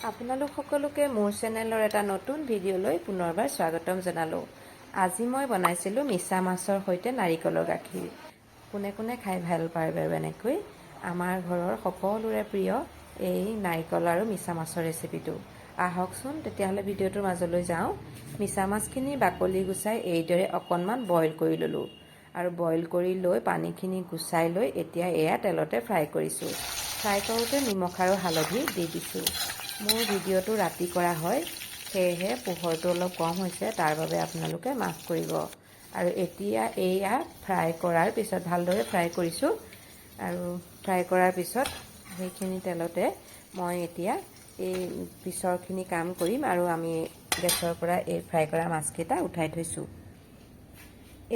আপোনালোক সকলোকে মোৰ চেনেলৰ এটা নতুন ভিডিঅ'লৈ পুনৰবাৰ স্বাগতম জনালোঁ। আজি মই বনাইছিলোঁ মিছা মাছৰ সৈতে নাৰিকলৰ গাখীৰ। কোনে কোনে খাই ভাল পায় বাৰু এনেকৈ? আমাৰ ঘৰৰ সকলোৰে প্ৰিয় এই নাৰিকল আৰু মিছা মাছৰ ৰেচিপিটো। আহকচোন তেতিয়াহ'লে ভিডিঅ'টোৰ মাজলৈ যাওঁ। মিছা মাছখিনি বাকলি গুচাই এইদৰে অকণমান বইল কৰি ল'লোঁ আৰু বইল কৰি লৈ পানীখিনি গুচাই লৈ এতিয়া এয়া তেলতে ফ্ৰাই কৰিছোঁ। ফ্ৰাই কৰোঁতে নিমখ আৰু হালধি দি দিছোঁ। মোৰ ভিডিঅ'টো ৰাতি কৰা হয়, সেয়েহে পোহৰটো অলপ কম হৈছে, তাৰ বাবে আপোনালোকে মাফ কৰিব। আৰু এতিয়া এয়া ফ্ৰাই কৰাৰ পিছত ভালদৰে ফ্ৰাই কৰিছোঁ আৰু ফ্ৰাই কৰাৰ পিছত সেইখিনি তেলতে মই এতিয়া এই পিছৰখিনি কাম কৰিম আৰু আমি গেছৰ পৰা এই ফ্ৰাই কৰা মাছকেইটা উঠাই থৈছোঁ।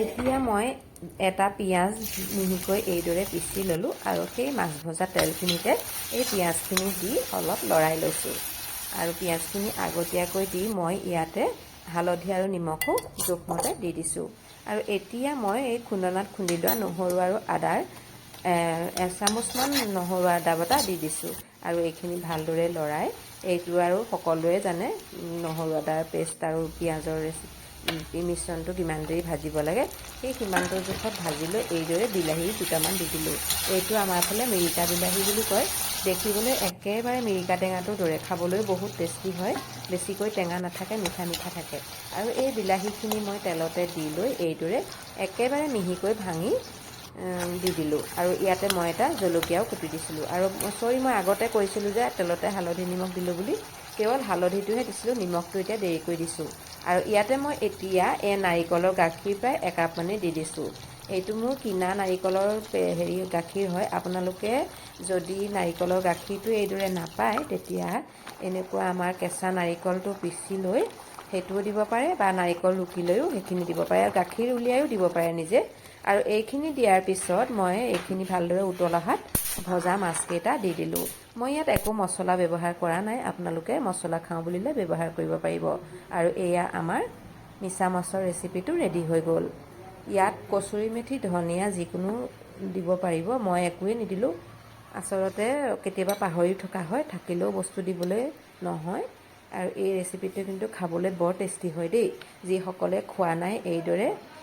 এতিয়া মই এটা পিঁয়াজ মিহিকৈ এইদৰে পিচি ল'লোঁ আৰু সেই মাছ ভজা তেলখিনিতে এই পিঁয়াজখিনি দি অলপ লৰাই লৈছোঁ। আৰু পিঁয়াজখিনি আগতীয়াকৈ দি মই ইয়াতে হালধি আৰু নিমখো জোখমতে দি দিছোঁ। আৰু এতিয়া মই এই খুন্দনাত খুন্দি লোৱা নহৰু আৰু আদাৰ এচামুচমান নহৰু আদা বটা দি দিছোঁ আৰু এইখিনি ভালদৰে লৰাই এইটো আৰু সকলোৱে জানে নহৰু আদাৰ পেষ্ট আৰু পিঁয়াজৰ মিশ্ৰণটো কিমান দেৰি ভাজিব লাগে, সেই সিমানটো জোখত ভাজি লৈ এইদৰে বিলাহী দুটামান দি দিলোঁ। এইটো আমাৰ ফালে মিৰিকা বিলাহী বুলি কয়। দেখিবলৈ একেবাৰে মিৰিকা টেঙাটোৰ দৰে, খাবলৈ বহুত টেষ্টি হয়, বেছিকৈ টেঙা নাথাকে, মিঠা মিঠা থাকে। আৰু এই বিলাহীখিনি মই তেলতে দি লৈ এইদৰে একেবাৰে মিহিকৈ ভাঙি দি দিলোঁ আৰু ইয়াতে মই এটা জলকীয়াও কুটি দিছিলোঁ। আৰু মই আগতে কৈছিলোঁ যে তেলতে হালধি নিমখ দিলোঁ বুলি, কেৱল হালধিটোহে দিছিলোঁ, নিমখটো এতিয়া দেৰিকৈ দিছোঁ। আৰু ইয়াতে মই এতিয়া এই নাৰিকলৰ গাখীৰ প্ৰায় একাপ মানে দি দিছোঁ। এইটো মোৰ কিনা নাৰিকলৰ গাখীৰ হয়। আপোনালোকে যদি নাৰিকলৰ গাখীৰটো এইদৰে নাপায়, তেতিয়া এনেকুৱা আমাৰ কেঁচা নাৰিকলটো পিচি লৈ সেইটোও দিব পাৰে বা নাৰিকল ৰুকি লৈও সেইখিনি দিব পাৰে আৰু গাখীৰ উলিয়াইও দিব পাৰে নিজে। আৰু এইখিনি দিয়াৰ পিছত মই এইখিনি ভালদৰে উতল অহাত ভজা মাছকেইটা দি দিলোঁ। মই ইয়াত একো মছলা ব্যৱহাৰ কৰা নাই, আপোনালোকে মছলা খাওঁ বুলিলে ব্যৱহাৰ কৰিব পাৰিব। আৰু এয়া আমাৰ মিছা মাছৰ ৰেচিপিটো ৰেডি হৈ গ'ল। ইয়াত কচুৰি মেথি, ধনিয়া যিকোনো দিব পাৰিব, মই একোৱেই নিদিলোঁ। আচলতে কেতিয়াবা পাহৰি থকা হয়, থাকিলেও বস্তু দিবলৈ নহয়। আৰু এই ৰেচিপিটো কিন্তু খাবলৈ বৰ টেষ্টি হয় দেই। যিসকলে খোৱা নাই এইদৰে